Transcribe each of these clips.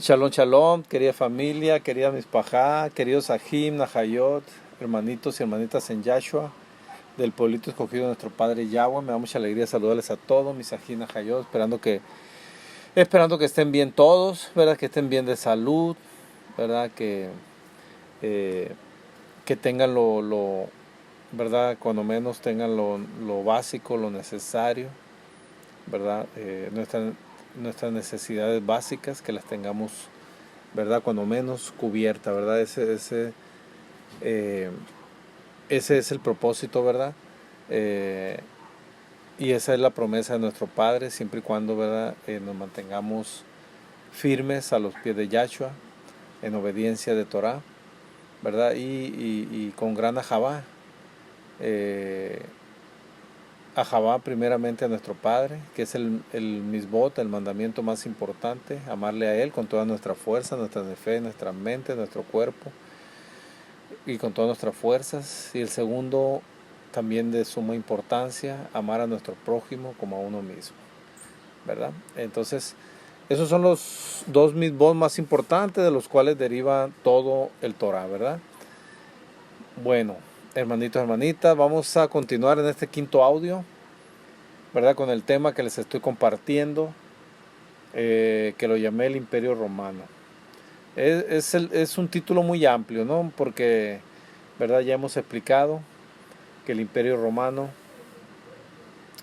Shalom, shalom, querida familia, querida mispajá, queridos Ajim, Nahayot, hermanitos y hermanitas en Yahshua, del pueblito escogido de nuestro Padre Yahweh. Me da mucha alegría saludarles a todos, mis Ajim, Nahayot, esperando que estén bien todos, ¿verdad? Que estén bien de salud, ¿verdad? Eh, que tengan ¿verdad? Cuando menos tengan lo básico, lo necesario, ¿verdad? Nuestras necesidades básicas, que las tengamos, ¿verdad? Cuando menos cubierta, ¿verdad? Eh, ese es el propósito, ¿verdad? Eh, y esa es la promesa de nuestro Padre, siempre y cuando, ¿verdad? Nos mantengamos firmes a los pies de Yahshua, en obediencia de Torah, ¿verdad? Y con gran ajabá. Ajabá primeramente a nuestro Padre, que es el misbot, el mandamiento más importante, amarle a Él con toda nuestra fuerza, nuestra fe, nuestra mente, nuestro cuerpo y con todas nuestras fuerzas. Y el segundo, también de suma importancia, amar a nuestro prójimo como a uno mismo, ¿verdad? Entonces, esos son los dos misbot más importantes de los cuales deriva todo el Torah, ¿verdad? Bueno, hermanitos, hermanitas, vamos a continuar en este quinto audio, ¿verdad? Con el tema que les estoy compartiendo, que lo llamé el Imperio Romano. Es un título muy amplio, ¿no? Porque, ¿verdad? Ya hemos explicado que el Imperio Romano,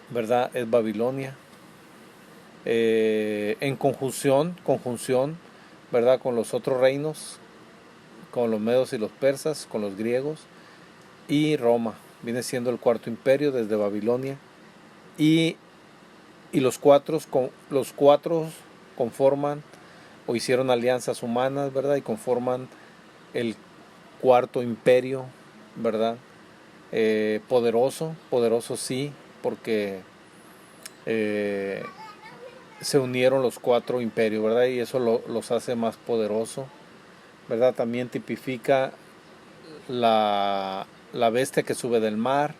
¿verdad? Es Babilonia. En conjunción, ¿verdad? Con los otros reinos, con los medos y los persas, con los griegos, y Roma. Viene siendo el cuarto imperio desde Babilonia. Y los cuatro conforman o hicieron alianzas humanas, ¿verdad? Y conforman el cuarto imperio, ¿verdad? Poderoso sí, porque se unieron los cuatro imperios, ¿verdad? Y eso los hace más poderosos, ¿verdad? También tipifica la bestia que sube del mar,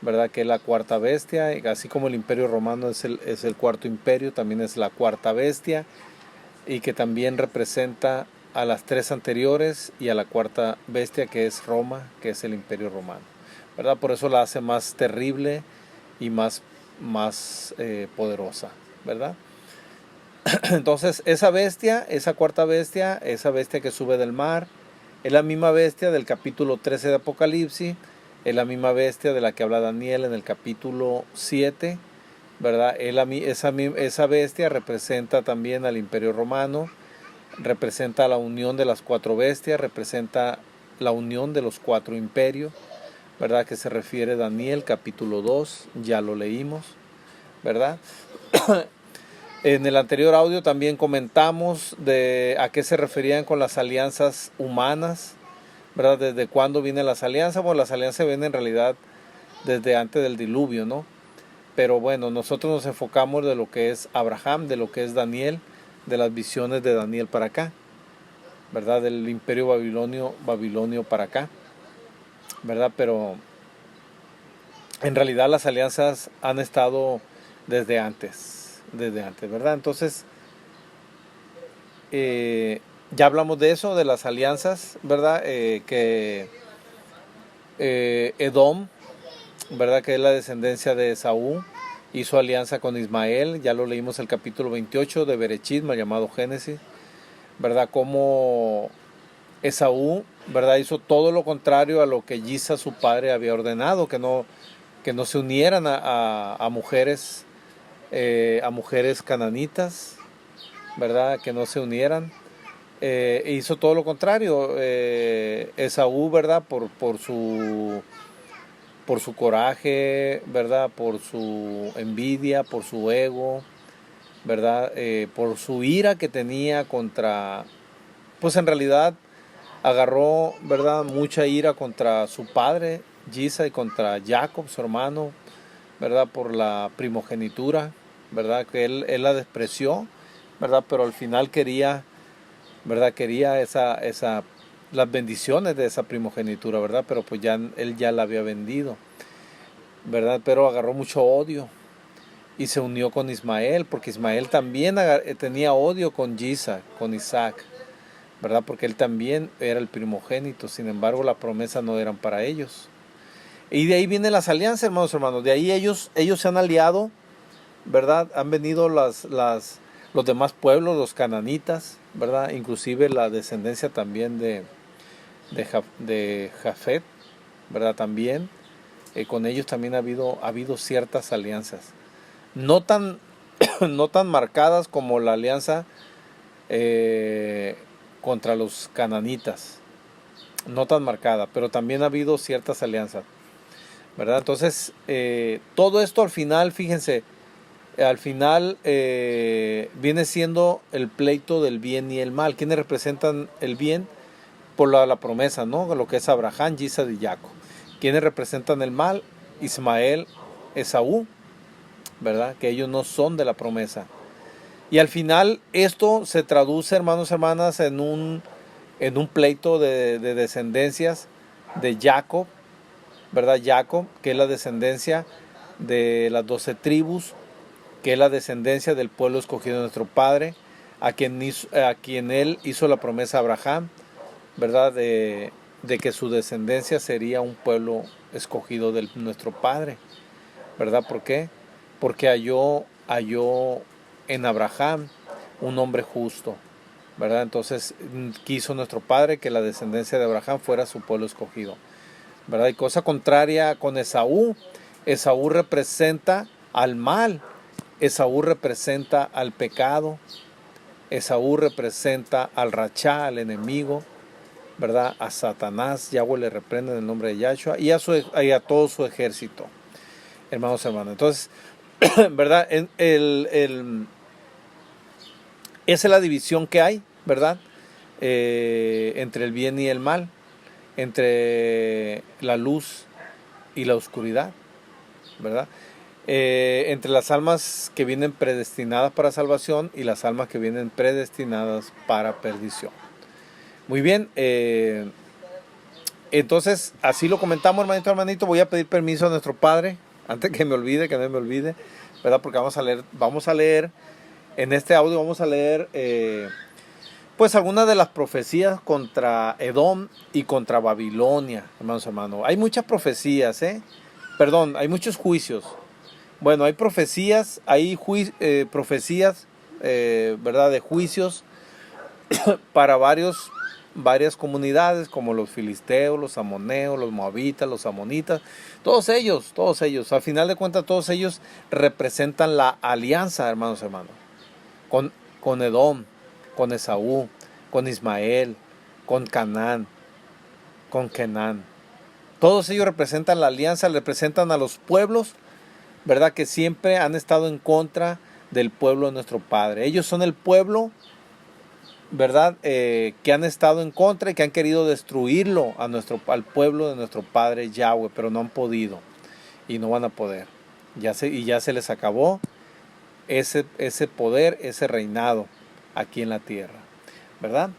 ¿verdad? Que es la cuarta bestia, y así como el Imperio Romano es el cuarto imperio, también es la cuarta bestia, y que también representa a las tres anteriores y a la cuarta bestia, que es Roma, que es el Imperio Romano, ¿verdad? Por eso la hace más terrible y más poderosa, ¿verdad? Entonces esa cuarta bestia, esa bestia que sube del mar, es la misma bestia del capítulo 13 de Apocalipsis, es la misma bestia de la que habla Daniel en el capítulo 7, ¿verdad? Esa bestia representa también al Imperio Romano, representa la unión de las cuatro bestias, representa la unión de los cuatro imperios, ¿verdad? Que se refiere Daniel capítulo 2, ya lo leímos, ¿verdad? En el anterior audio también comentamos de a qué se referían con las alianzas humanas, ¿verdad? Desde cuándo vienen las alianzas. Bueno, las alianzas vienen en realidad desde antes del diluvio, ¿no? Pero bueno, nosotros nos enfocamos de lo que es Abraham, de lo que es Daniel, de las visiones de Daniel para acá, ¿verdad? Del imperio babilonio para acá, ¿verdad? Pero en realidad las alianzas han estado desde antes, ¿verdad? Entonces, ya hablamos de eso, de las alianzas, ¿verdad? Que Edom, ¿verdad? Que es la descendencia de Esaú, hizo alianza con Ismael, ya lo leímos el capítulo 28 de Berechit, llamado Génesis, ¿verdad? Como Esaú, ¿verdad? Hizo todo lo contrario a lo que Yisa, su padre, había ordenado, que no se unieran a mujeres cananitas, ¿verdad? Que no se unieran. Hizo todo lo contrario. Esaú, ¿verdad? Por su coraje, ¿verdad? Por su envidia, por su ego, ¿verdad? Por su ira que tenía contra, pues en realidad agarró, ¿verdad? Mucha ira contra su padre, Yisa, y contra Jacob, su hermano, ¿verdad? Por la primogenitura, ¿verdad? Que él la despreció, ¿verdad? Pero al final quería, ¿verdad? Quería las bendiciones de esa primogenitura, ¿verdad? Pero él ya la había vendido, ¿verdad? Pero agarró mucho odio, y se unió con Ismael, porque Ismael también tenía odio con Isaac, ¿verdad? Porque él también era el primogénito, sin embargo la promesa no eran para ellos. Y de ahí vienen las alianzas, hermanos, de ahí ellos se han aliado, ¿verdad? Han venido los demás pueblos, los cananitas, ¿verdad? Inclusive la descendencia también de Jafet, ¿verdad? También, con ellos también ha habido ciertas alianzas. No tan, no tan marcadas como la alianza contra los cananitas. No tan marcada, pero también ha habido ciertas alianzas, ¿verdad? Entonces, todo esto al final, fíjense, al final viene siendo el pleito del bien y el mal. ¿Quiénes representan el bien? Por la promesa, ¿no? Lo que es Abraham, Isaac y Jacob. ¿Quiénes representan el mal? Ismael, Esaú, ¿verdad? Que ellos no son de la promesa. Y al final esto se traduce, hermanos y hermanas, en un pleito de descendencias de Jacob, ¿verdad? Jacob, que es la descendencia de las 12 tribus, que es la descendencia del pueblo escogido de nuestro Padre, a quien él hizo la promesa a Abraham, ¿verdad? De que su descendencia sería un pueblo escogido de nuestro Padre, ¿verdad? ¿Por qué? Porque halló en Abraham un hombre justo, ¿verdad? Entonces quiso nuestro Padre que la descendencia de Abraham fuera su pueblo escogido, ¿verdad? Y cosa contraria con Esaú. Esaú representa al mal, Esaú representa al pecado, Esaú representa al rachá, al enemigo, ¿verdad? A Satanás. Yahweh le reprende en el nombre de Yahshua y a todo su ejército, hermanos. Entonces, ¿verdad? Esa es la división que hay, ¿verdad? Entre el bien y el mal, entre la luz y la oscuridad, ¿verdad? Entre las almas que vienen predestinadas para salvación y las almas que vienen predestinadas para perdición. Muy bien, entonces así lo comentamos, hermanito. Voy a pedir permiso a nuestro Padre, antes que no me olvide, ¿verdad? Porque vamos a leer en este audio, vamos a leer pues algunas de las profecías contra Edom y contra Babilonia, hermanos. Hay muchas profecías, hay muchos juicios. Bueno, hay profecías, ¿verdad? De juicios para varias comunidades, como los filisteos, los amoneos, los moabitas, los amonitas, todos ellos, al final de cuentas, todos ellos representan la alianza, hermanos, con Edom, con Esaú, con Ismael, con Canaán, con Kenán. Todos ellos representan la alianza, representan a los pueblos, ¿verdad? Que siempre han estado en contra del pueblo de nuestro Padre. Ellos son el pueblo, ¿verdad? Que han estado en contra y que han querido destruirlo al pueblo de nuestro Padre Yahweh, pero no han podido y no van a poder. Ya se les acabó ese poder, ese reinado aquí en la tierra, ¿verdad?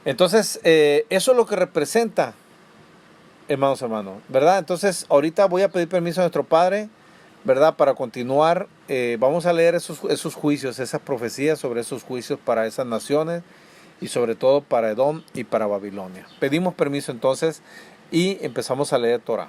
Entonces, eso es lo que representa, hermanos, ¿verdad? Entonces, ahorita voy a pedir permiso a nuestro Padre, ¿verdad? Para continuar, vamos a leer esos juicios, esas profecías sobre esos juicios para esas naciones y sobre todo para Edom y para Babilonia. Pedimos permiso entonces y empezamos a leer Torah.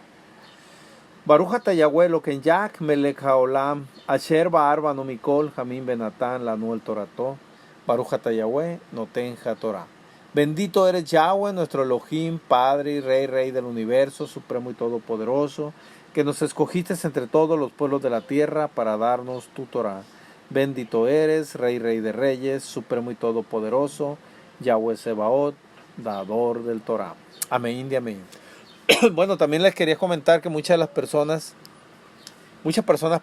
Baruch ata Yahweh Eloken Yak melech haolam asher ba'ar banu mikol hamim benatan lanu el Torato. Baruch ata Yahweh noten Torah. Bendito eres Yahweh, nuestro Elohim, Padre y Rey del universo, supremo y todopoderoso, que nos escogiste entre todos los pueblos de la tierra para darnos tu Torah. Bendito eres, Rey de reyes, supremo y todopoderoso, Yahweh Sebaot, dador del Torah. Amén y amén. Bueno, también les quería comentar que muchas personas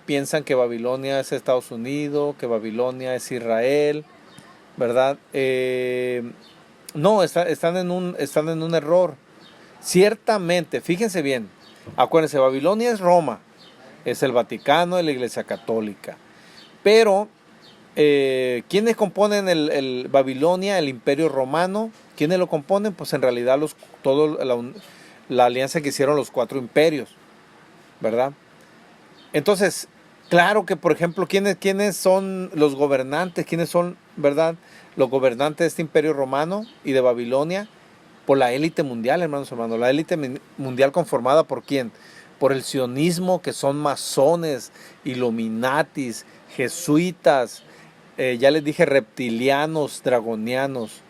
piensan que Babilonia es Estados Unidos, que Babilonia es Israel, ¿verdad? No, están en un error. Ciertamente, fíjense bien, acuérdense, Babilonia es Roma, es el Vaticano, es la Iglesia Católica. Pero, ¿quiénes componen el Babilonia, el Imperio Romano? ¿Quiénes lo componen? Pues en realidad la alianza que hicieron los 4 imperios, ¿verdad? Entonces, Claro que, por ejemplo, ¿quiénes son los gobernantes? ¿Quiénes son, verdad, los gobernantes de este imperio romano y de Babilonia? Por la élite mundial, hermanos. La élite mundial conformada ¿por quién? Por el sionismo, que son masones, illuminatis, jesuitas, ya les dije, reptilianos, dragonianos.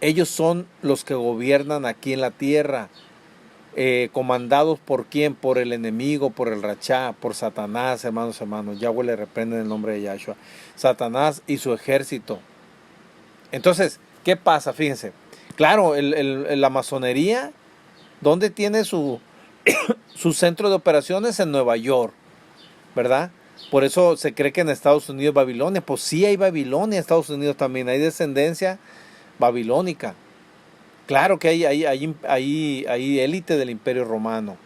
Ellos son los que gobiernan aquí en la tierra. Comandados ¿por quién? Por el enemigo, por el Rachá, por Satanás, hermanos. Yahweh le reprende en el nombre de Yahshua. Satanás y su ejército. Entonces, ¿qué pasa? Fíjense. Claro, la masonería, ¿dónde tiene su centro de operaciones? En Nueva York, ¿verdad? Por eso se cree que en Estados Unidos Babilonia. Pues sí hay Babilonia en Estados Unidos también. Hay descendencia babilónica. Claro que hay élite del imperio romano.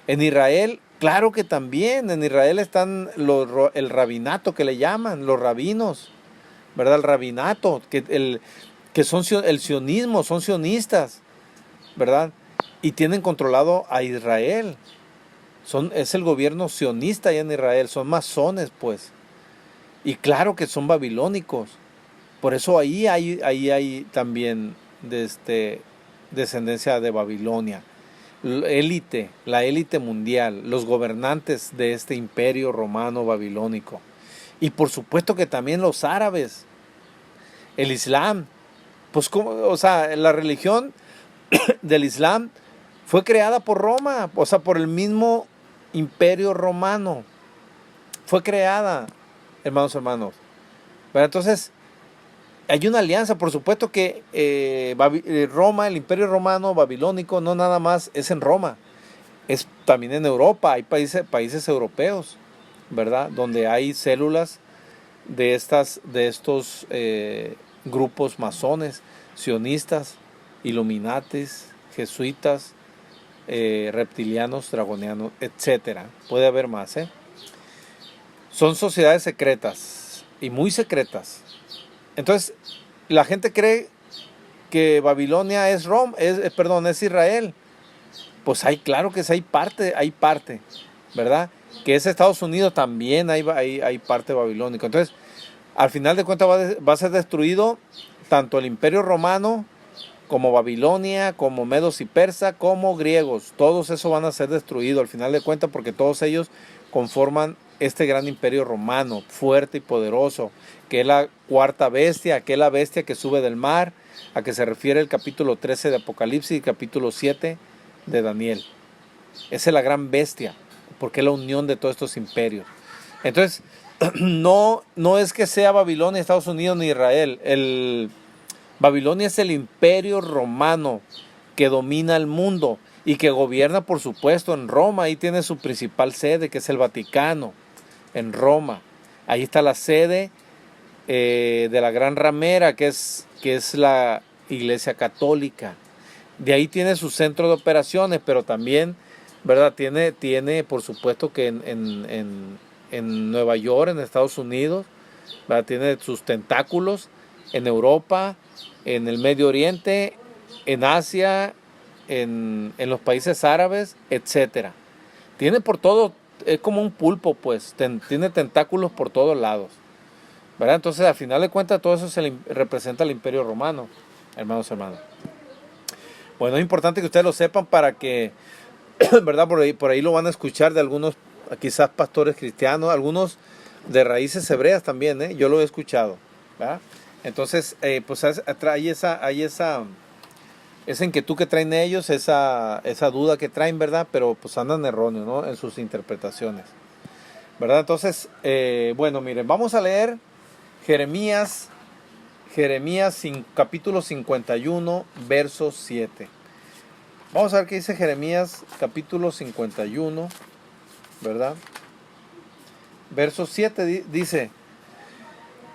En Israel, claro que también. En Israel están el rabinato que le llaman, los rabinos, ¿verdad? El rabinato, que son el sionismo, son sionistas, ¿verdad? Y tienen controlado a Israel. Es el gobierno sionista allá en Israel, son masones, pues. Y claro que son babilónicos. Por eso ahí hay también descendencia de Babilonia. La élite mundial, los gobernantes de este imperio romano babilónico. Y por supuesto que también los árabes, el Islam. Pues, o sea, la religión del Islam fue creada por Roma, o sea, por el mismo imperio romano. Fue creada, hermanos. Pero entonces, hay una alianza, por supuesto que Roma, el imperio romano babilónico, no nada más es en Roma, es también en Europa. Hay países europeos, ¿verdad? Donde hay células de estos grupos masones, sionistas, illuminatis, jesuitas, reptilianos, dragonianos, etcétera. Puede haber más, ¿eh? Son sociedades secretas y muy secretas. Entonces, la gente cree que Babilonia es es Israel. Pues claro que sí, hay parte, ¿verdad? Que es Estados Unidos, también hay parte babilónica. Entonces, al final de cuentas va a ser destruido tanto el imperio romano como Babilonia, como medos y persa, como griegos. Todos esos van a ser destruidos al final de cuentas, porque todos ellos conforman este gran imperio romano, fuerte y poderoso, que es la cuarta bestia, que es la bestia que sube del mar, a que se refiere el capítulo 13 de Apocalipsis y el capítulo 7 de Daniel. Esa es la gran bestia, porque es la unión de todos estos imperios. Entonces, no es que sea Babilonia, Estados Unidos ni Israel. Babilonia es el imperio romano que domina el mundo y que gobierna, por supuesto, en Roma. Ahí tiene su principal sede, que es el Vaticano, en Roma. Ahí está la sede de la gran ramera, que es la Iglesia Católica. De ahí tiene su centro de operaciones, pero también, ¿verdad? Tiene por supuesto que en Nueva York, en Estados Unidos, ¿verdad? Tiene sus tentáculos en Europa, en el Medio Oriente, en Asia, en los países árabes, etcétera. Tiene por todo, es como un pulpo, pues, tiene tentáculos por todos lados, ¿verdad? Entonces, al final de cuentas, todo eso representa el imperio romano, hermanos. Bueno, es importante que ustedes lo sepan para que, ¿verdad? Por ahí lo van a escuchar de algunos, quizás pastores cristianos, algunos de raíces hebreas también, ¿eh? Yo lo he escuchado, ¿verdad? Entonces, pues hay esa inquietud que traen ellos, esa duda que traen, ¿verdad? Pero pues andan erróneos, ¿no? En sus interpretaciones, ¿verdad? Entonces, bueno, miren, vamos a leer Jeremías capítulo 51, verso 7. Vamos a ver qué dice Jeremías capítulo 51, ¿verdad? Verso 7 dice: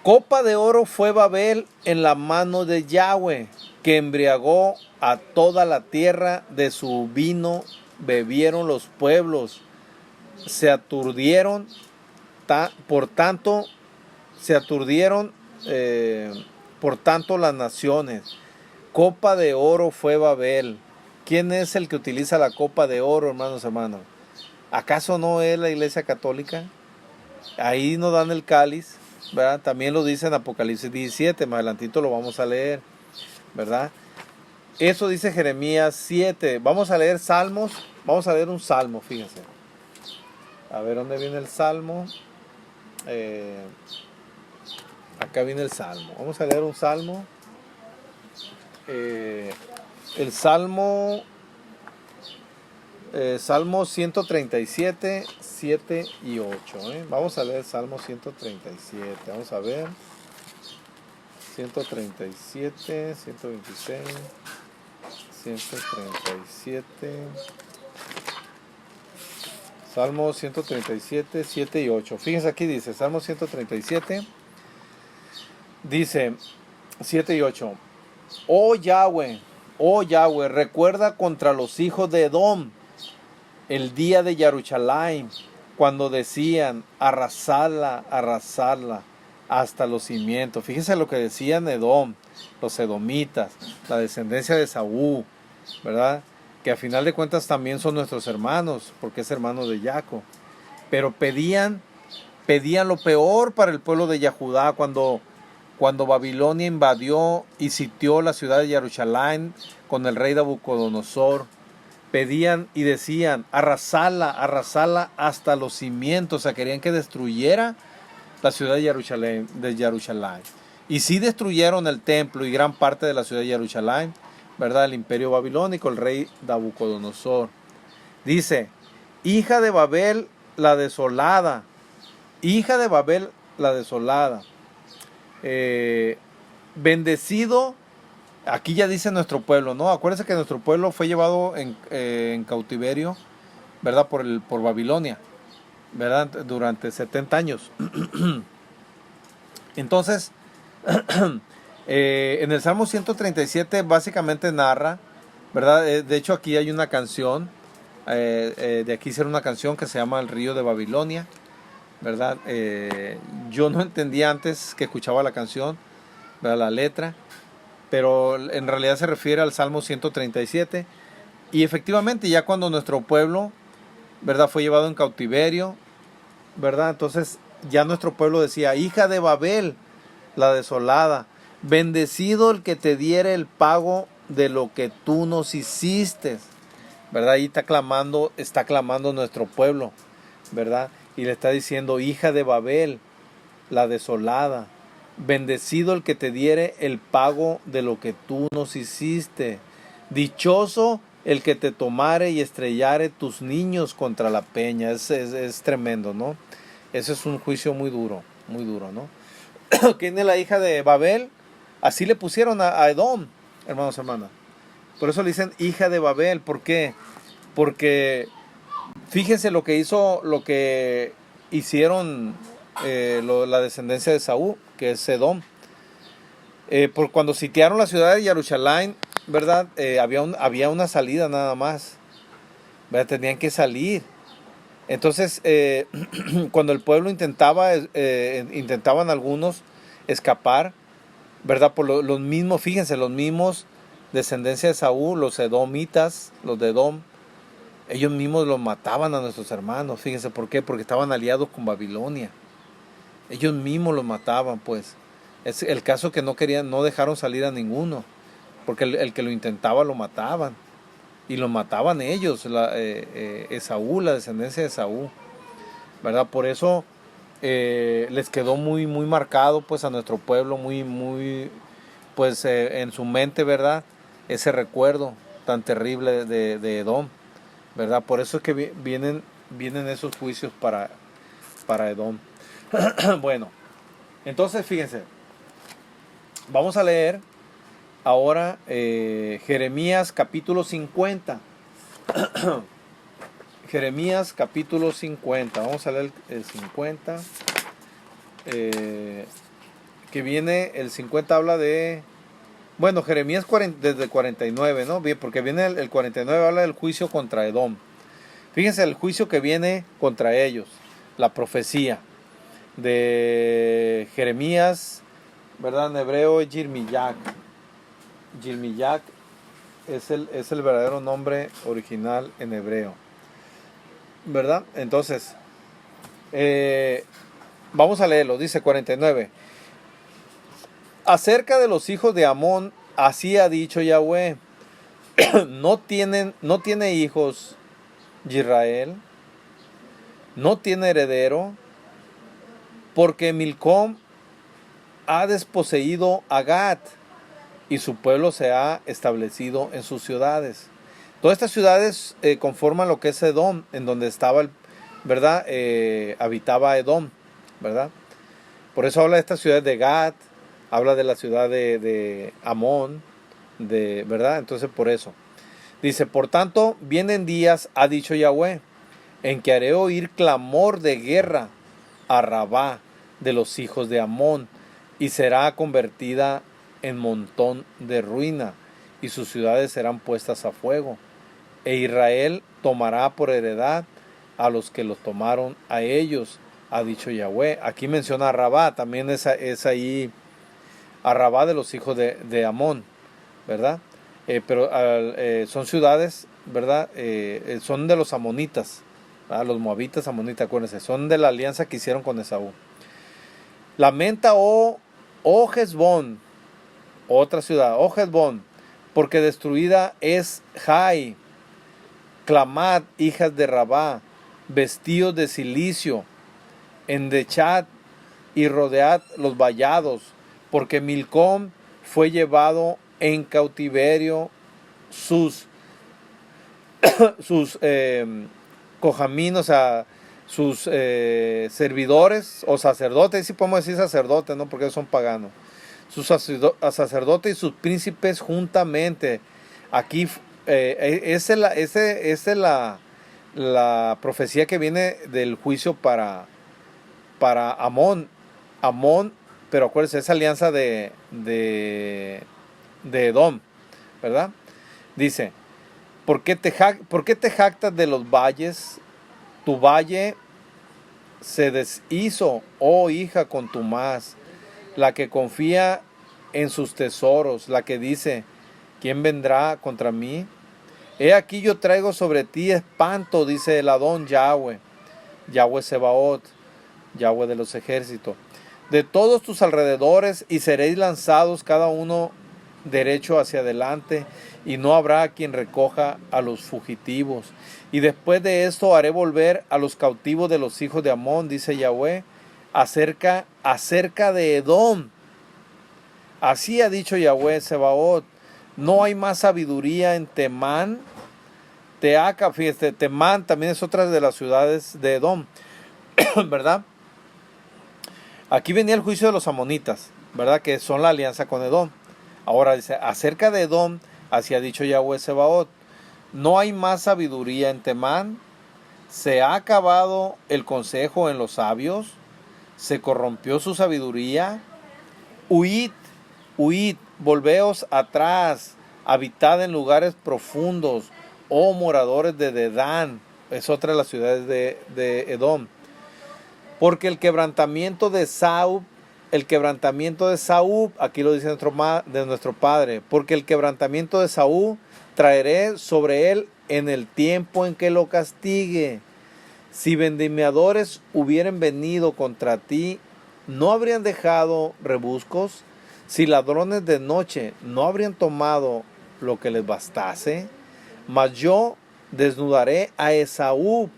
copa de oro fue Babel en la mano de Yahweh, que embriagó a toda la tierra, de su vino bebieron los pueblos, se aturdieron, por tanto las naciones. Copa de oro fue Babel. ¿Quién es el que utiliza la copa de oro, hermanos? ¿Acaso no es la Iglesia Católica? ahí nos dan el cáliz, ¿verdad? También lo dice en Apocalipsis 17, más adelantito lo vamos a leer, ¿verdad? Eso dice Jeremías 7. Vamos a leer Salmos, vamos a leer un Salmo, fíjense. A ver, ¿dónde viene el Salmo? Acá viene el Salmo. Vamos a leer un Salmo. El Salmo, Salmo 137, 7 y 8. Vamos a leer Salmo 137. Vamos a ver. 137, 126, 137. Salmo 137, 7 y 8. Fíjense aquí dice, Salmo 137, dice 7 y 8. Oh Yahweh, recuerda contra los hijos de Edom el día de Yaruchalaim, cuando decían, arrasarla, arrasarla hasta los cimientos. Fíjense lo que decían Edom, los edomitas, la descendencia de Saúl, ¿verdad? Que a final de cuentas también son nuestros hermanos, porque es hermano de Jacob. Pero pedían lo peor para el pueblo de Yahudá cuando Babilonia invadió y sitió la ciudad de Jerusalén con el rey Nabucodonosor. Pedían y decían, arrasala hasta los cimientos. O sea, querían que destruyera la ciudad de Jerusalén. Y sí destruyeron el templo y gran parte de la ciudad de Jerusalén, ¿verdad? El imperio babilónico, el rey Nabucodonosor. Dice, hija de Babel la desolada, hija de Babel la desolada. Bendecido, aquí ya dice nuestro pueblo, ¿no? Acuérdense que nuestro pueblo fue llevado en cautiverio, ¿verdad? Por Babilonia, ¿verdad? Durante 70 años. Entonces, en el Salmo 137 básicamente narra, ¿verdad? De hecho aquí hay una canción, de aquí hicieron una canción que se llama El río de Babilonia, ¿verdad? Yo no entendía antes que escuchaba la canción, ¿verdad? La letra, pero en realidad se refiere al Salmo 137. Y efectivamente ya cuando nuestro pueblo, ¿verdad? Fue llevado en cautiverio, ¿verdad? Entonces ya nuestro pueblo decía, hija de Babel la desolada, bendecido el que te diere el pago de lo que tú nos hiciste, ¿verdad? Ahí está clamando nuestro pueblo, ¿verdad? Y le está diciendo, hija de Babel la desolada, bendecido el que te diere el pago de lo que tú nos hiciste, dichoso el que te tomare y estrellare tus niños contra la peña. Es tremendo, ¿no? Ese es un juicio muy duro, ¿no? ¿Quién es la hija de Babel? Así le pusieron a Edom, hermanos, hermanas. Por eso le dicen hija de Babel. ¿Por qué? Porque fíjense lo que hicieron la descendencia de Saúl, que es Edom. Por cuando sitiaron la ciudad de Jerusalén, ¿verdad? Había una salida nada más, ¿verdad? Tenían que salir. Entonces, cuando el pueblo intentaban algunos escapar, ¿verdad? Por los mismos, fíjense, los mismos descendencia de Saúl, los edomitas, los de Edom, ellos mismos los mataban a nuestros hermanos. Fíjense por qué, porque estaban aliados con Babilonia. Ellos mismos los mataban, pues. Es el caso que no dejaron salir a ninguno, porque el que lo intentaba lo mataban. Y lo mataban ellos, Esaú, la descendencia de Esaú, ¿verdad? Por eso les quedó muy, muy marcado, pues, a nuestro pueblo, muy, muy, pues, en su mente, ¿verdad? Ese recuerdo tan terrible de Edom, ¿verdad? Por eso es que vienen esos juicios para Edom. Bueno, entonces, fíjense, vamos a leer ahora Jeremías capítulo 50. Jeremías capítulo 50. Vamos a leer el 50. Que viene, el 50 habla de... Bueno, Jeremías desde 49, ¿no? Bien, porque viene el 49, habla del juicio contra Edom. Fíjense el juicio que viene contra ellos. La profecía de Jeremías, ¿verdad? En hebreo es Yirmiyak. Yirmiyak es el verdadero nombre original en hebreo, ¿verdad? Entonces, Vamos a leerlo, dice 49. Acerca de los hijos de Amón, así ha dicho Yahweh, no tiene hijos Israel, no tiene heredero, porque Milcom ha desposeído a Gat, y su pueblo se ha establecido en sus ciudades. Todas estas ciudades conforman lo que es Edom, en donde estaba, ¿verdad? Habitaba Edom, ¿verdad? Por eso habla de estas ciudades de Gat, habla de la ciudad de Amón, ¿verdad? Entonces por eso. Dice, por tanto, vienen días, ha dicho Yahweh, en que haré oír clamor de guerra a Rabá de los hijos de Amón, y será convertida en montón de ruina, y sus ciudades serán puestas a fuego. E Israel tomará por heredad a los que los tomaron a ellos, ha dicho Yahweh. Aquí menciona a Rabá, también es ahí a Rabá de los hijos de Amón, ¿verdad? Pero son ciudades, ¿verdad? Son de los amonitas, ¿verdad? Los moabitas amonitas, acuérdense, son de la alianza que hicieron con Esaú. Lamenta, oh Hesbón, otra ciudad, oh Hesbón, porque destruida es Jai. Clamad, hijas de Rabá, vestidos de cilicio, endechad y rodead los vallados, porque Milcom fue llevado en cautiverio, sus cojamín, o sea, sus servidores o sacerdotes, si podemos decir sacerdotes, ¿no? Porque ellos son paganos. Sus sacerdotes y sus príncipes juntamente. Aquí esa es la profecía que viene del juicio para Amón. Amón, pero acuérdense, esa alianza de Edom, ¿verdad? Dice, ¿por qué te jactas de los valles? Tu valle se deshizo, oh hija contumaz, la que confía en sus tesoros, la que dice, ¿quién vendrá contra mí? He aquí yo traigo sobre ti espanto, dice el Adón Yahweh, Yahweh Sebaot, Yahweh de los ejércitos, de todos tus alrededores, y seréis lanzados cada uno derecho hacia adelante, y no habrá quien recoja a los fugitivos. Y después de esto haré volver a los cautivos de los hijos de Amón, dice Yahweh, acerca de Edom. Así ha dicho Yahweh Sebaot, no hay más sabiduría en Temán. Teaca, fíjate, Temán también es otra de las ciudades de Edom, ¿verdad? Aquí venía el juicio de los amonitas, ¿verdad? Que son la alianza con Edom. Ahora dice, acerca de Edom, así ha dicho Yahweh Sebaot, no hay más sabiduría en Temán, se ha acabado el consejo en los sabios, se corrompió su sabiduría. Huid, volveos atrás, habitad en lugares profundos, oh moradores de Dedán, es otra de las ciudades de Edom. Porque el quebrantamiento de Saúl, aquí lo dice nuestro Padre, porque el quebrantamiento de Saúl traeré sobre él en el tiempo en que lo castigue. Si vendimiadores hubieran venido contra ti, ¿no habrían dejado rebuscos? Si ladrones de noche no habrían tomado lo que les bastase. Mas yo desnudaré a Esaú,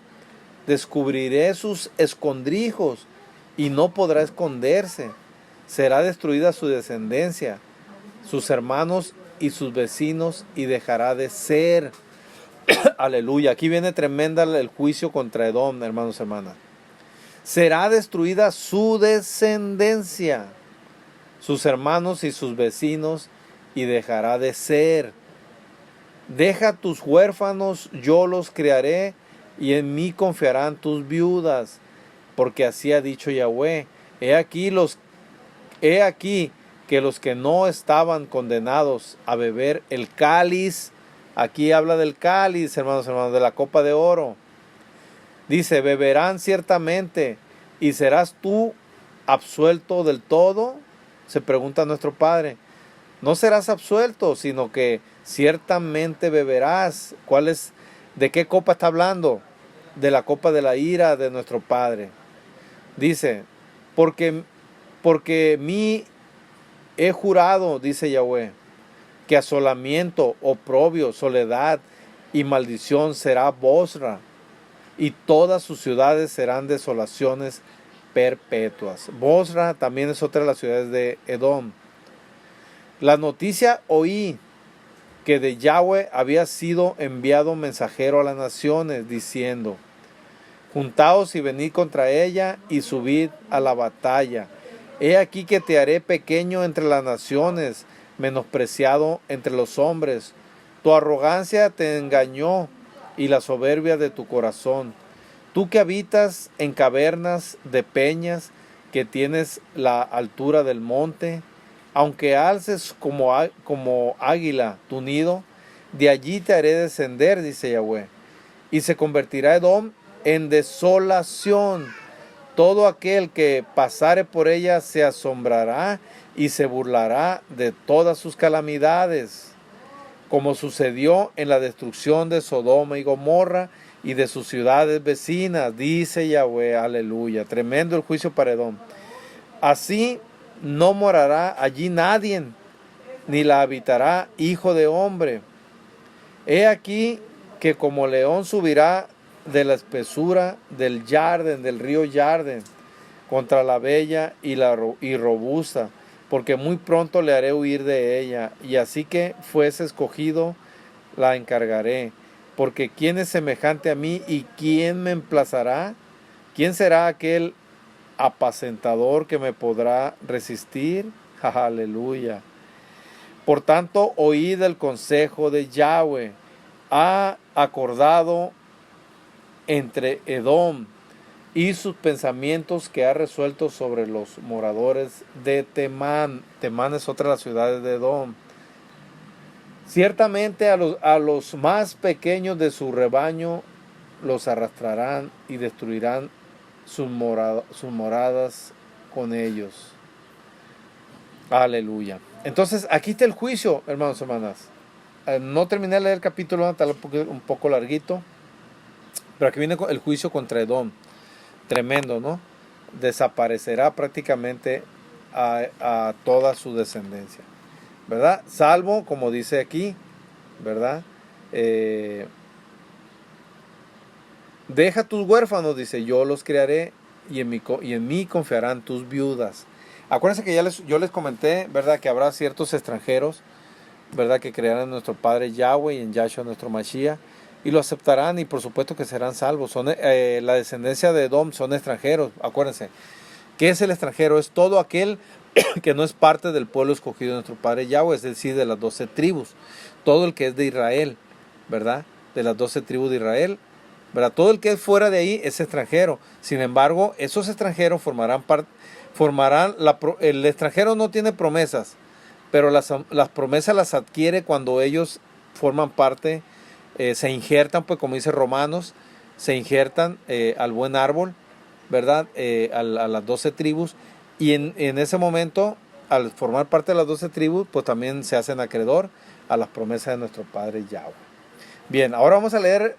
descubriré sus escondrijos, y no podrá esconderse. Será destruida su descendencia, sus hermanos y sus vecinos, y dejará de ser. Aleluya. Aquí viene tremenda el juicio contra Edom, hermanos y hermanas. Será destruida su descendencia, sus hermanos y sus vecinos, y dejará de ser. Deja tus huérfanos, yo los criaré, y en mí confiarán tus viudas, porque así ha dicho Yahweh. He aquí que los que no estaban condenados a beber el cáliz, aquí habla del cáliz, hermanos, de la copa de oro. Dice, beberán ciertamente, y serás tú absuelto del todo. Se pregunta nuestro Padre. No serás absuelto, sino que ciertamente beberás. ¿De qué copa está hablando? De la copa de la ira de nuestro Padre. Dice, porque mí he jurado, dice Yahweh, que asolamiento, oprobio, soledad y maldición será Bosra, y todas sus ciudades serán desolaciones perpetuas. Bosra también es otra de las ciudades de Edom. La noticia oí que de Yahweh había sido enviado mensajero a las naciones, diciendo: juntaos y venid contra ella y subid a la batalla. He aquí que te haré pequeño entre las naciones, menospreciado entre los hombres. Tu arrogancia te engañó y la soberbia de tu corazón. Tú que habitas en cavernas de peñas, que tienes la altura del monte, aunque alces como águila tu nido, de allí te haré descender, dice Yahweh, y se convertirá Edom en desolación. Todo aquel que pasare por ella se asombrará y se burlará de todas sus calamidades, como sucedió en la destrucción de Sodoma y Gomorra y de sus ciudades vecinas, dice Yahweh, aleluya. Tremendo el juicio para Edom. Así no morará allí nadie, ni la habitará hijo de hombre. He aquí que como león subirá de la espesura del Yarden, del río Yarden, contra la bella y robusta, porque muy pronto le haré huir de ella, y así que fuese escogido, la encargaré. Porque ¿quién es semejante a mí y quién me emplazará? ¿Quién será aquel apacentador que me podrá resistir? Aleluya. Por tanto, oíd el consejo de Yahweh. Ha acordado entre Edom y sus pensamientos que ha resuelto sobre los moradores de Temán. Temán es otra de las ciudades de Edom. Ciertamente a los más pequeños de su rebaño los arrastrarán y destruirán sus moradas con ellos. Aleluya. Entonces, aquí está el juicio, hermanos y hermanas. No terminé de leer el capítulo, tal vez un poco larguito, pero aquí viene el juicio contra Edom. Tremendo, ¿no? Desaparecerá prácticamente a toda su descendencia, ¿verdad? Salvo, como dice aquí, ¿verdad? Deja tus huérfanos, dice, yo los criaré y en mí confiarán tus viudas. Acuérdense que yo les comenté, ¿verdad? Que habrá ciertos extranjeros, ¿verdad? Que creerán en nuestro Padre Yahweh y en Yahshua nuestro Mashiach, y lo aceptarán y por supuesto que serán salvos. La descendencia de Edom son extranjeros, acuérdense. ¿Qué es el extranjero? Es todo aquel que no es parte del pueblo escogido de nuestro Padre Yahweh, es decir, de las 12 tribus. Todo el que es de Israel, ¿verdad? De las 12 tribus de Israel, ¿verdad? Todo el que es fuera de ahí es extranjero. Sin embargo, esos extranjeros el extranjero no tiene promesas, pero las promesas las adquiere cuando ellos forman parte, se injertan, pues como dice Romanos, se injertan al buen árbol, ¿verdad? A las 12 tribus, y en ese momento, al formar parte de las 12 tribus, pues también se hacen acreedor a las promesas de nuestro Padre Yahweh. Bien, ahora vamos a leer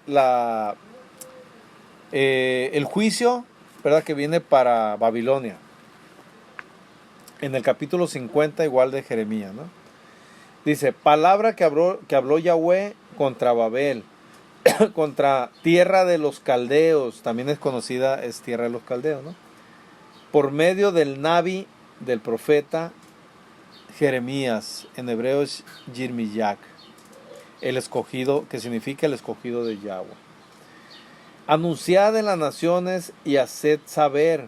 el juicio, ¿verdad? Que viene para Babilonia, en el capítulo 50 igual de Jeremías, ¿no? Dice, palabra que habló Yahweh contra Babel, contra tierra de los caldeos, también es conocida, es tierra de los caldeos, ¿no? Por medio del Nabi, del profeta Jeremías, en hebreo es Yirmiyak, el escogido, que significa el escogido de Yahweh. Anunciad en las naciones y haced saber,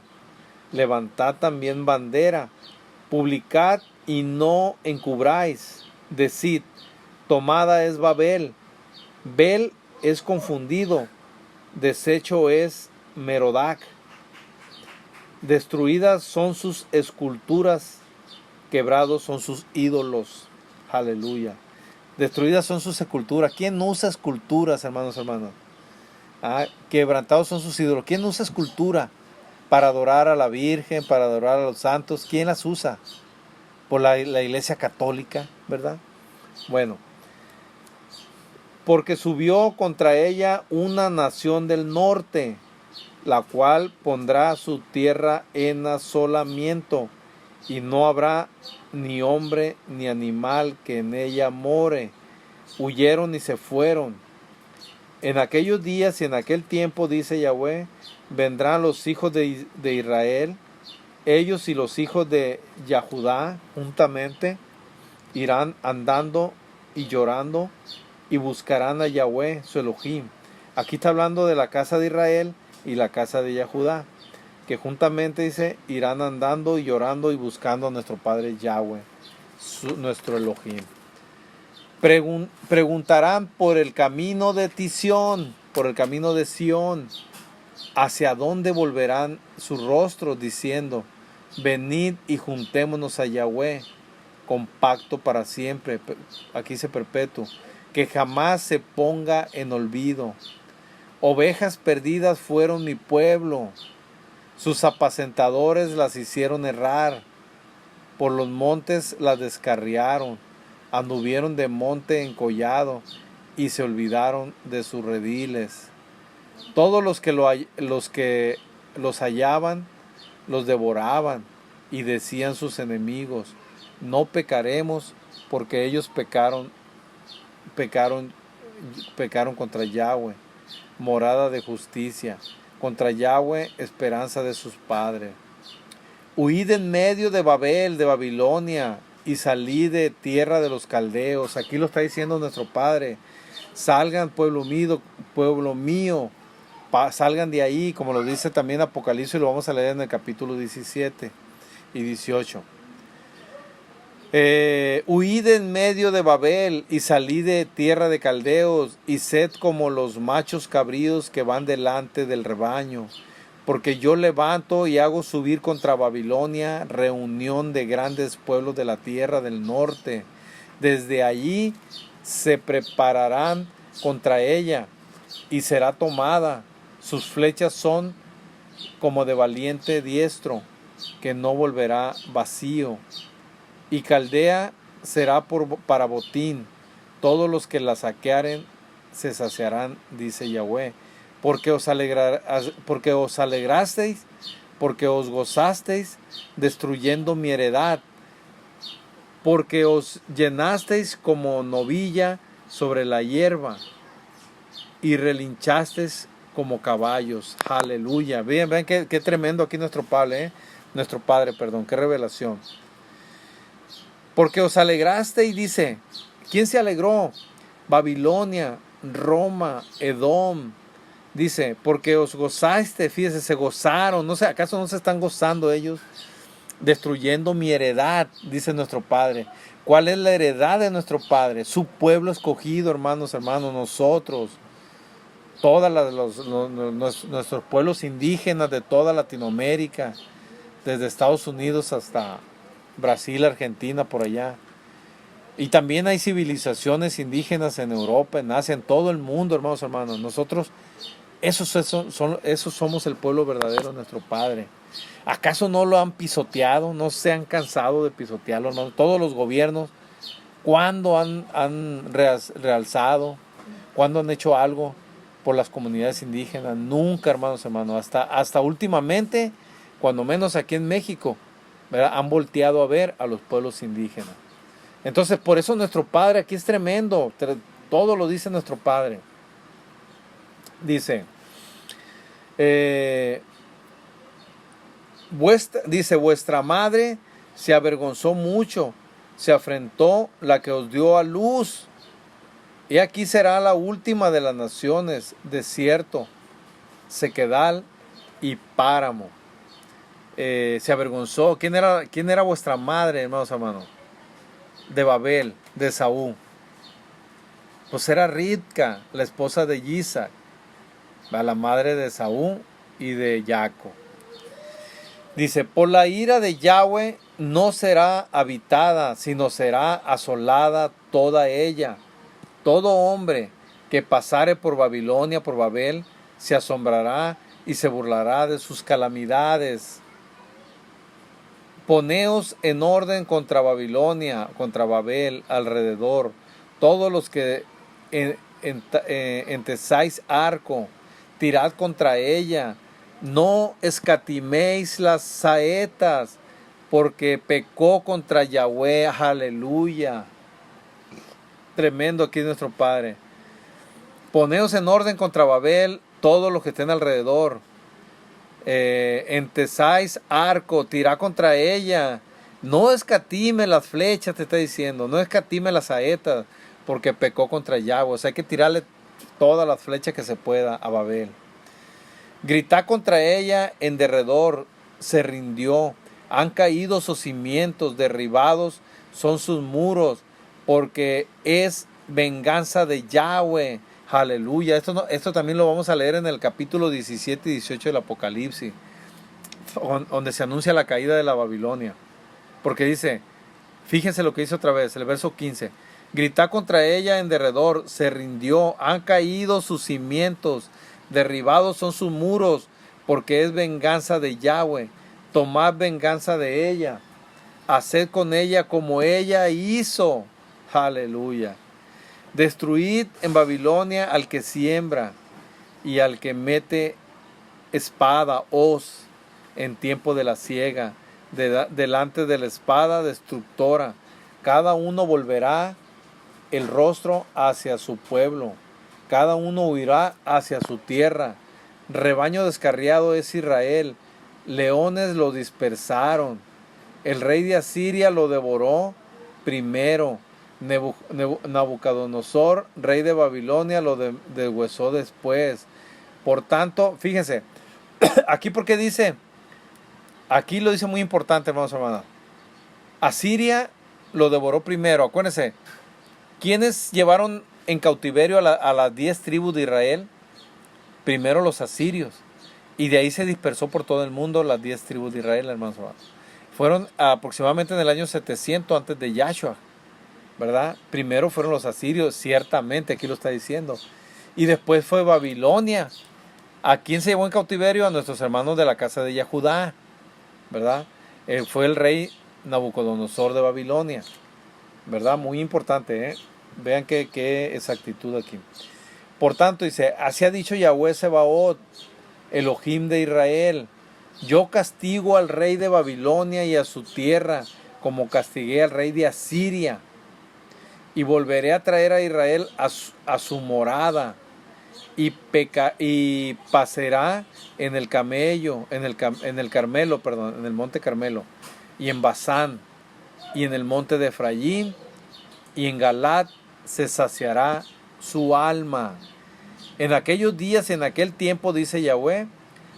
levantad también bandera, publicad y no encubráis, decid, tomada es Babel, Bel es confundido, deshecho es Merodac, destruidas son sus esculturas, quebrados son sus ídolos. Aleluya. Destruidas son sus esculturas. ¿Quién usa esculturas, hermanos? Quebrantados son sus ídolos. ¿Quién usa escultura para adorar a la Virgen, para adorar a los santos? ¿Quién las usa? Por la Iglesia Católica, ¿verdad? Bueno, porque subió contra ella una nación del norte, la cual pondrá su tierra en asolamiento, y no habrá ni hombre ni animal que en ella more. Huyeron y se fueron. En aquellos días y en aquel tiempo, dice Yahweh, vendrán los hijos de Israel, ellos y los hijos de Yahudá juntamente irán andando y llorando y buscarán a Yahweh, su Elohim. Aquí está hablando de la casa de Israel y la casa de Yahudá, que juntamente dice, irán andando y llorando y buscando a nuestro Padre Yahweh, nuestro Elohim. Preguntarán por el camino de Tisión, por el camino de Sión, hacia dónde volverán sus rostros, diciendo, venid y juntémonos a Yahweh, con pacto para siempre, aquí dice perpetuo, que jamás se ponga en olvido. Ovejas perdidas fueron mi pueblo, sus apacentadores las hicieron errar, por los montes las descarriaron, anduvieron de monte en collado y se olvidaron de sus rediles. Todos los que los hallaban los devoraban, y decían sus enemigos, no pecaremos, porque ellos pecaron contra Yahweh, morada de justicia, contra Yahweh, esperanza de sus padres. Huid en medio de Babel, de Babilonia, y salí de tierra de los caldeos. Aquí lo está diciendo nuestro Padre. Salgan, pueblo mío, salgan de ahí, como lo dice también Apocalipsis, y lo vamos a leer en el capítulo 17 y 18. Huid en medio de Babel, y salí de tierra de caldeos, y sed como los machos cabríos que van delante del rebaño. Porque yo levanto y hago subir contra Babilonia reunión de grandes pueblos de la tierra del norte. Desde allí se prepararán contra ella, y será tomada. Sus flechas son como de valiente diestro, que no volverá vacío. Y Caldea será para botín. Todos los que la saquearen se saciarán, dice Yahweh. Porque os alegrasteis, porque os gozasteis, destruyendo mi heredad. Porque os llenasteis como novilla sobre la hierba, y relinchasteis como caballos. Aleluya. Vean qué tremendo aquí nuestro Padre, qué revelación. Porque os alegrasteis, dice, ¿quién se alegró? Babilonia, Roma, Edom. Dice, porque os gozaste, fíjese, se gozaron, no sé, ¿acaso no se están gozando ellos? Destruyendo mi heredad, dice nuestro Padre. ¿Cuál es la heredad de nuestro Padre? Su pueblo escogido, hermanos, nosotros. Nuestros pueblos indígenas de toda Latinoamérica, desde Estados Unidos hasta Brasil, Argentina, por allá. Y también hay civilizaciones indígenas en Europa, en Asia, en todo el mundo, hermanos. Nosotros, esos somos el pueblo verdadero de nuestro Padre. ¿Acaso no lo han pisoteado? ¿No se han cansado de pisotearlo? ¿No? Todos los gobiernos, ¿cuándo han realzado? ¿Cuándo han hecho algo por las comunidades indígenas? Nunca, hermanos. Hasta últimamente, cuando menos aquí en México, ¿verdad?, han volteado a ver a los pueblos indígenas. Entonces, por eso nuestro Padre aquí es tremendo. Todo lo dice nuestro Padre. Dice, vuestra madre se avergonzó mucho, se afrentó la que os dio a luz. Y aquí será la última de las naciones, desierto, sequedal y páramo. Se avergonzó. ¿Quién era vuestra madre, hermanos? De Babel, de Saúl. Pues era Ribca, la esposa de Isaac, la madre de Saúl y de Jacob. Dice, por la ira de Yahweh no será habitada, sino será asolada toda ella. Todo hombre que pasare por Babilonia, por Babel, se asombrará y se burlará de sus calamidades. Poneos en orden contra Babilonia, contra Babel, alrededor, todos los que entesáis arco, tirad contra ella, no escatiméis las saetas, porque pecó contra Yahweh. Aleluya. Tremendo aquí nuestro Padre. Poneos en orden contra Babel, todos los que estén alrededor. Entesáis arco, tirá contra ella. No escatime las flechas, te está diciendo. No escatime las saetas, porque pecó contra Yahweh. O sea, hay que tirarle todas las flechas que se pueda a Babel. Gritá contra ella en derredor, se rindió. Han caído sus cimientos, derribados son sus muros, porque es venganza de Yahweh. Aleluya. Esto también lo vamos a leer en el capítulo 17 y 18 del Apocalipsis, donde se anuncia la caída de la Babilonia. Porque dice, fíjense lo que dice otra vez, el verso 15. Gritá contra ella en derredor, se rindió, han caído sus cimientos, derribados son sus muros, porque es venganza de Yahweh. Tomad venganza de ella, haced con ella como ella hizo. Aleluya. Destruid en Babilonia al que siembra y al que mete espada, hoz, en tiempo de la siega, delante de la espada destructora. Cada uno volverá el rostro hacia su pueblo, cada uno huirá hacia su tierra. Rebaño descarriado es Israel, leones lo dispersaron. El rey de Asiria lo devoró primero. Nabucodonosor, rey de Babilonia, lo deshuesó después. Por tanto, fíjense, aquí porque dice, aquí lo dice muy importante, hermanos y hermanas. Asiria lo devoró primero. Acuérdense, ¿quiénes llevaron en cautiverio a las 10 tribus de Israel? Primero los asirios. Y de ahí se dispersó por todo el mundo las 10 tribus de Israel, hermanos y hermanas. Fueron aproximadamente en el año 700 antes de Yahshua, ¿verdad? Primero fueron los asirios, ciertamente, aquí lo está diciendo. Y después fue Babilonia. ¿A quién se llevó en cautiverio? A nuestros hermanos de la casa de Yahudá, ¿verdad? Fue el rey Nabucodonosor de Babilonia, ¿verdad? Muy importante, ¿eh? Vean qué exactitud aquí. Por tanto, dice, así ha dicho Yahweh Sebaot, Elohim de Israel, yo castigo al rey de Babilonia y a su tierra, como castigué al rey de Asiria, y volveré a traer a Israel a su morada, y pasará en el Carmelo, en el monte Carmelo, y en Basán, y en el monte de Efraín, y en Galat se saciará su alma. En aquellos días y en aquel tiempo, dice Yahweh,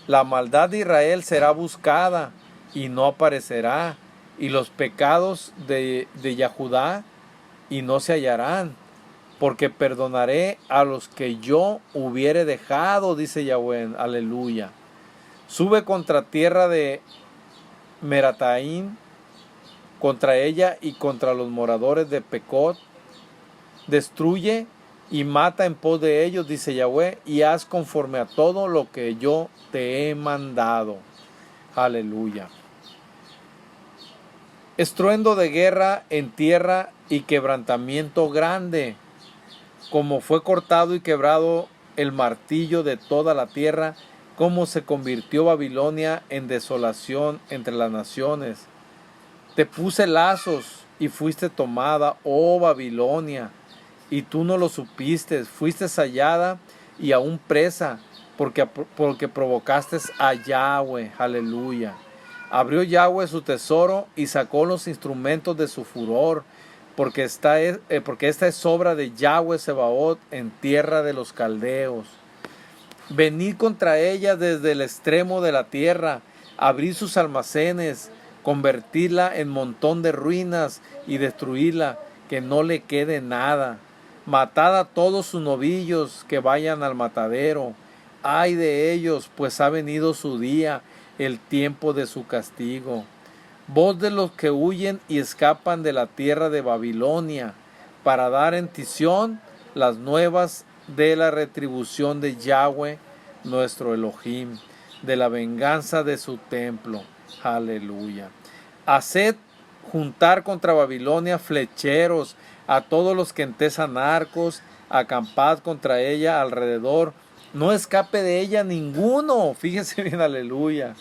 la maldad de Israel será buscada y no aparecerá, y los pecados de Yahudá y no se hallarán, porque perdonaré a los que yo hubiere dejado, dice Yahweh. Aleluya. Sube contra tierra de Merataim, contra ella y contra los moradores de Pecot, destruye y mata en pos de ellos, dice Yahweh, y haz conforme a todo lo que yo te he mandado. Aleluya. Estruendo de guerra en tierra y quebrantamiento grande, como fue cortado y quebrado el martillo de toda la tierra, como se convirtió Babilonia en desolación entre las naciones. Te puse lazos y fuiste tomada, oh Babilonia, y tú no lo supiste, fuiste hallada y aún presa, porque provocaste a Yahweh. Aleluya. Abrió Yahweh su tesoro y sacó los instrumentos de su furor, porque esta es obra de Yahweh Sebaot en tierra de los caldeos. Venid contra ella desde el extremo de la tierra, abrid sus almacenes, convertirla en montón de ruinas y destruirla, que no le quede nada. Matad a todos sus novillos que vayan al matadero. Ay de ellos, pues ha venido su día, el tiempo de su castigo. Voz de los que huyen y escapan de la tierra de Babilonia, para dar en Tisión las nuevas de la retribución de Yahweh, nuestro Elohim, de la venganza de su templo. Aleluya. Haced juntar contra Babilonia flecheros, a todos los que entesan arcos, acampad contra ella alrededor, no escape de ella ninguno. Fíjense bien, aleluya.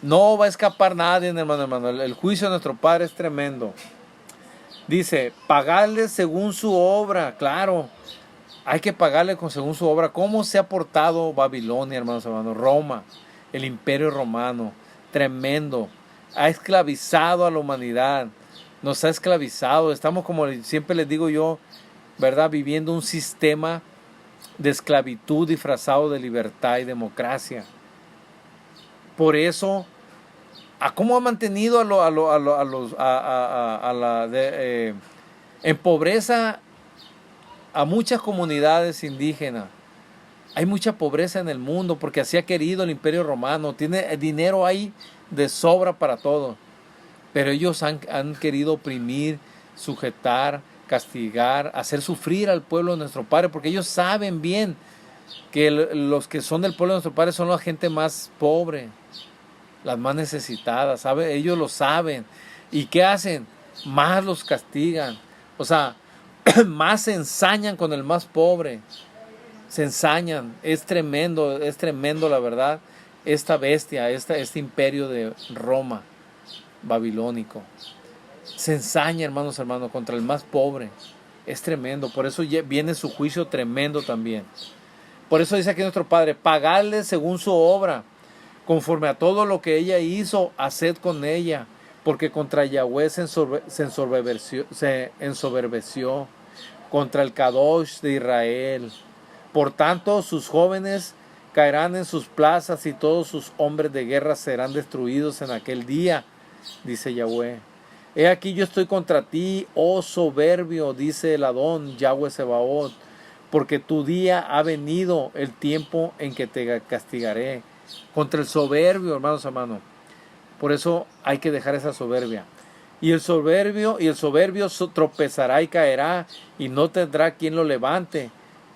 No va a escapar nadie, hermano. El juicio de nuestro Padre es tremendo. Dice, pagarle según su obra. Claro, hay que pagarle según su obra. ¿Cómo se ha portado Babilonia, hermanos? Roma, el imperio romano, tremendo. Ha esclavizado a la humanidad. Nos ha esclavizado. Estamos, como siempre les digo yo, ¿verdad? Viviendo un sistema de esclavitud disfrazado de libertad y democracia. Por eso, ¿cómo ha mantenido en pobreza a muchas comunidades indígenas? Hay mucha pobreza en el mundo porque así ha querido el Imperio Romano. Tiene dinero ahí de sobra para todo. Pero ellos han querido oprimir, sujetar, castigar, hacer sufrir al pueblo de nuestro Padre, porque ellos saben bien que los que son del pueblo de nuestro Padre son la gente más pobre, las más necesitadas, ¿sabe? Ellos lo saben. ¿Y qué hacen? Más los castigan. O sea, más se ensañan con el más pobre. Se ensañan. Es tremendo la verdad. Esta bestia, este imperio de Roma, babilónico. Se ensaña, hermanos, contra el más pobre. Es tremendo. Por eso viene su juicio tremendo también. Por eso dice aquí nuestro Padre, pagarle según su obra, conforme a todo lo que ella hizo, haced con ella, porque contra Yahweh se ensoberbeció, contra el Kadosh de Israel. Por tanto, sus jóvenes caerán en sus plazas y todos sus hombres de guerra serán destruidos en aquel día, dice Yahweh. He aquí yo estoy contra ti, oh soberbio, dice el Adón, Yahweh Sebaot, porque tu día ha venido, el tiempo en que te castigaré. Contra el soberbio, hermanos. Por eso hay que dejar esa soberbia. Y el soberbio tropezará y caerá, y no tendrá quien lo levante,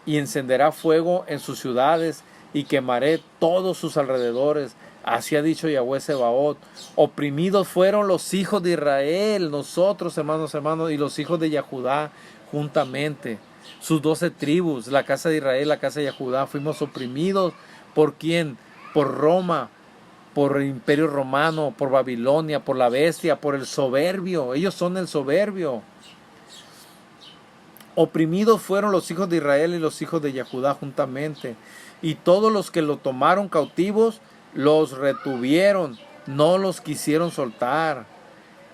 y encenderá fuego en sus ciudades, y quemaré todos sus alrededores. Así ha dicho Yahweh Sebaot. Oprimidos fueron los hijos de Israel, nosotros, hermanos, y los hijos de Yahudá juntamente. Sus 12 tribus, la casa de Israel, la casa de Yahudá, fuimos oprimidos. ¿Por quién? Por Roma, por el imperio romano, por Babilonia, por la bestia, por el soberbio. Ellos son el soberbio. Oprimidos fueron los hijos de Israel y los hijos de Yahudá juntamente. Y todos los que lo tomaron cautivos, los retuvieron, no los quisieron soltar.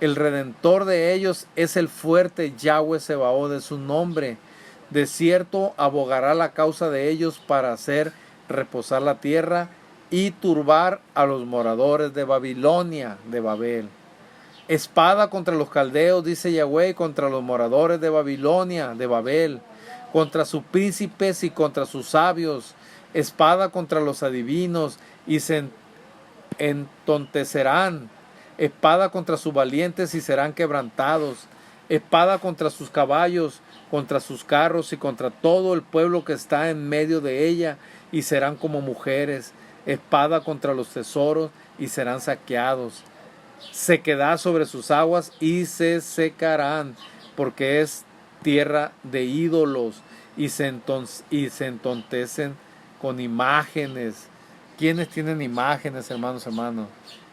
El redentor de ellos es el fuerte Yahweh Sebaot de su nombre. De cierto abogará la causa de ellos para hacer reposar la tierra y turbar a los moradores de Babilonia, de Babel. Espada contra los caldeos, dice Yahweh, contra los moradores de Babilonia, de Babel, contra sus príncipes y contra sus sabios. Espada contra los adivinos y se entontecerán. Espada contra sus valientes y serán quebrantados. Espada contra sus caballos, contra sus carros y contra todo el pueblo que está en medio de ella, y serán como mujeres. Espada contra los tesoros y serán saqueados. Sequedad sobre sus aguas y se secarán, porque es tierra de ídolos, y se entontecen con imágenes. ¿Quiénes tienen imágenes, hermanos?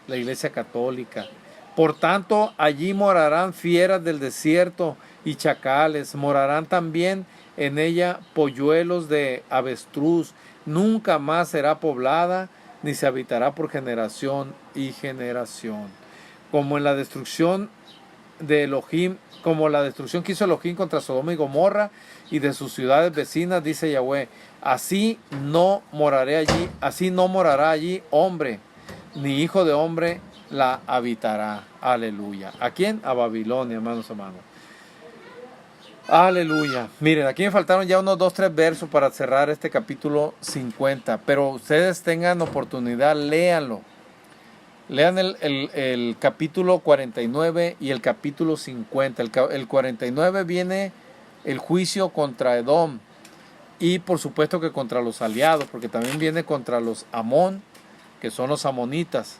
La Iglesia Católica. Por tanto, allí morarán fieras del desierto y chacales. Morarán también en ella polluelos de avestruz. Nunca más será poblada, ni se habitará por generación y generación. Como en la destrucción de Elohim, como la destrucción que hizo Elohim contra Sodoma y Gomorra y de sus ciudades vecinas, dice Yahweh, así no morará allí hombre, ni hijo de hombre la habitará. Aleluya. ¿A quién? A Babilonia, hermanos. Aleluya. Miren, aquí me faltaron ya unos 2-3 versos para cerrar este capítulo 50, pero ustedes tengan oportunidad, léanlo. Lean el capítulo 49 y el capítulo 50. El 49 viene el juicio contra Edom, y por supuesto que contra los aliados, porque también viene contra los Amón, que son los amonitas,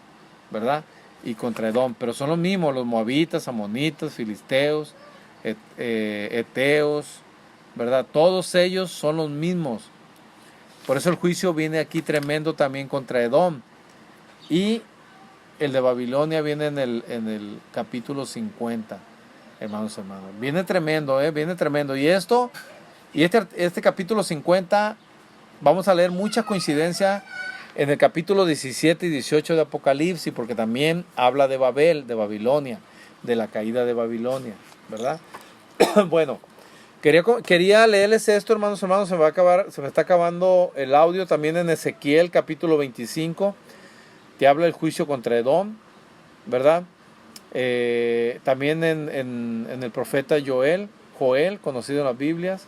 ¿verdad? Y contra Edom, pero son los mismos, los moabitas, amonitas, filisteos, eteos, ¿verdad? Todos ellos son los mismos. Por eso el juicio viene aquí tremendo también contra Edom. Y el de Babilonia viene en el capítulo 50, hermanos. Viene tremendo, viene tremendo. Y este capítulo 50, vamos a leer mucha coincidencia en el capítulo 17 y 18 de Apocalipsis, porque también habla de Babel, de Babilonia, de la caída de Babilonia, ¿verdad? Bueno, quería leerles esto, hermanos. Se me está acabando el audio. También en Ezequiel capítulo 25 te habla el juicio contra Edom, ¿verdad? También en el profeta Joel, conocido en las Biblias,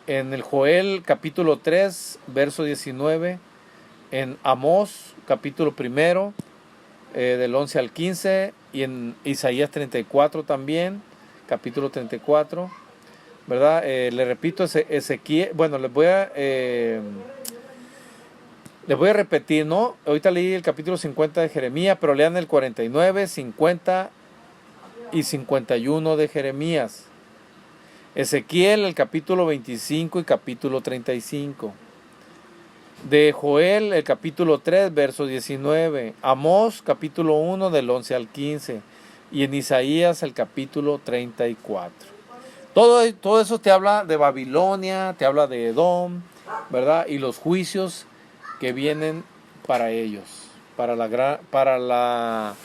en el Joel capítulo 3, verso 19, en Amós capítulo 1, del 11 al 15, y en Isaías 34 también, capítulo 34, ¿verdad? Le repito, Ezequiel, bueno, les voy a repetir, ¿no? Ahorita leí el capítulo 50 de Jeremías, pero lean el 49, 50 y 51 de Jeremías. Ezequiel, el capítulo 25 y capítulo 35. De Joel, el capítulo 3, verso 19. Amós, capítulo 1, del 11 al 15. Y en Isaías, el capítulo 34. Todo eso te habla de Babilonia, te habla de Edom, ¿verdad? Y los juicios que vienen para ellos, para la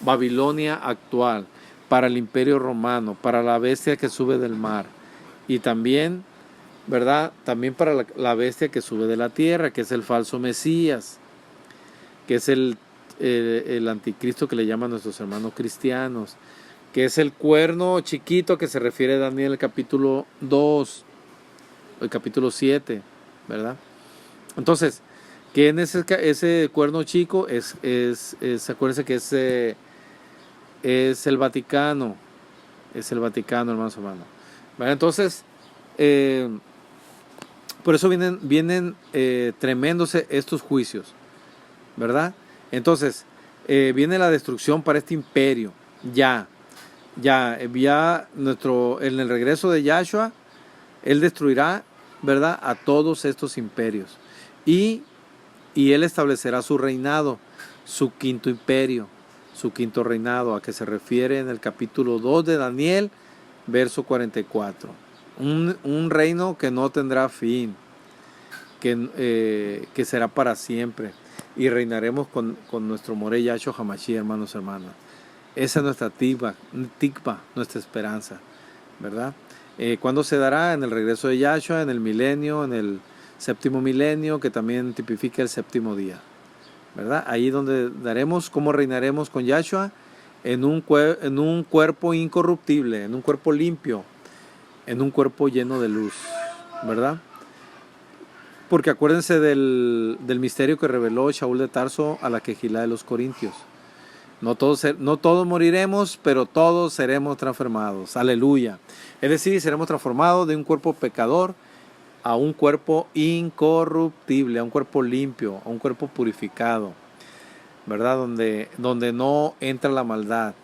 Babilonia actual, para el Imperio Romano, para la bestia que sube del mar, y también, ¿verdad? También para la bestia que sube de la tierra, que es el falso Mesías, que es el anticristo que le llaman nuestros hermanos cristianos, que es el cuerno chiquito que se refiere a Daniel el capítulo 2, el capítulo 7, ¿verdad? Entonces, que en ese cuerno chico acuérdense que es el Vaticano, hermanos. ¿Vale? Entonces, por eso vienen tremendos estos juicios, ¿verdad? Entonces, viene la destrucción para este imperio, en el regreso de Yahshua, Él destruirá, ¿verdad?, a todos estos imperios. Y Él establecerá su reinado, su quinto imperio, su quinto reinado, a que se refiere en el capítulo 2 de Daniel, verso 44. Un reino que no tendrá fin, que será para siempre. Y reinaremos con nuestro Moré Yahshua Hamashiach, hermanos. Esa es nuestra tikva, nuestra esperanza, ¿verdad? ¿Cuándo se dará? En el regreso de Yahshua, en el milenio, en el séptimo milenio, que también tipifica el séptimo día, ¿verdad? Ahí donde daremos, cómo reinaremos con Yahshua, en un cuerpo incorruptible, en un cuerpo limpio, en un cuerpo lleno de luz, ¿verdad? Porque acuérdense del misterio que reveló Shaul de Tarso a la Quejilá de los Corintios. No todos moriremos, pero todos seremos transformados. Aleluya. Es decir, seremos transformados de un cuerpo pecador a un cuerpo incorruptible, a un cuerpo limpio, a un cuerpo purificado, ¿verdad? Donde no entra la maldad.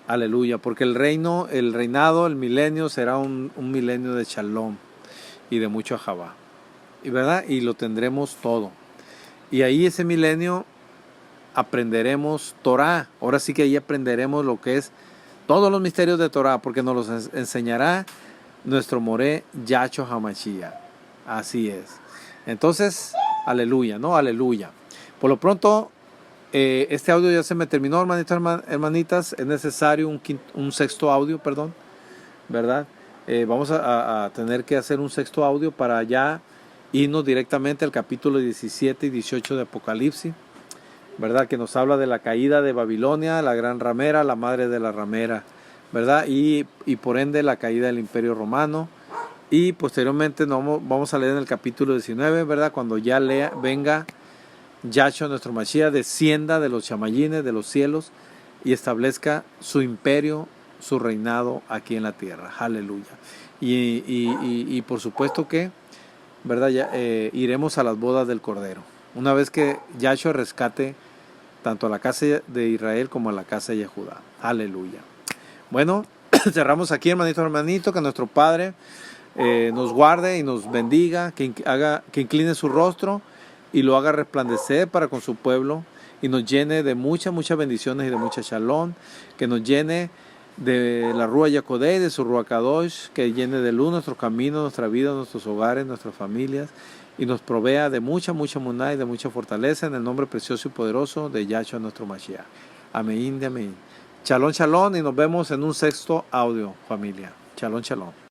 Aleluya. Porque el reinado, el milenio será un milenio de shalom y de mucho ahabá. ¿Verdad? Y lo tendremos todo. Y ahí ese milenio aprenderemos Torah. Ahora sí que ahí aprenderemos lo que es todos los misterios de Torah, porque nos los enseñará nuestro Moré Yahshua Hamashiach. Así es. Entonces, aleluya, ¿no? Aleluya. Por lo pronto, este audio ya se me terminó, hermanitos, hermanitas. Es necesario un sexto audio, perdón, ¿verdad? Vamos a tener que hacer un sexto audio para ya irnos directamente al capítulo 17 y 18 de Apocalipsis, ¿verdad? Que nos habla de la caída de Babilonia, la gran ramera, la madre de la ramera, ¿verdad? Y por ende la caída del Imperio Romano. Y posteriormente vamos a leer en el capítulo 19, ¿verdad? Cuando ya venga Yahshua, nuestro Mashiach, descienda de los chamayines, de los cielos, y establezca su imperio, su reinado aquí en la tierra. Aleluya. Y por supuesto que, ¿verdad? Iremos a las bodas del Cordero. Una vez que Yahshua rescate tanto a la casa de Israel como a la casa de Judá. Aleluya. Bueno, cerramos aquí, hermanito, que nuestro Padre nos guarde y nos bendiga, que incline su rostro y lo haga resplandecer para con su pueblo y nos llene de muchas bendiciones y de mucha shalom, que nos llene de la Rúa Yacodé, de su Rúa Kadosh, que llene de luz nuestros caminos, nuestra vida, nuestros hogares, nuestras familias, y nos provea de mucha muná y de mucha fortaleza, en el nombre precioso y poderoso de Yahshua nuestro Mashiach. Amén, amén. Shalom, shalom, y nos vemos en un sexto audio, familia. Shalom, shalom.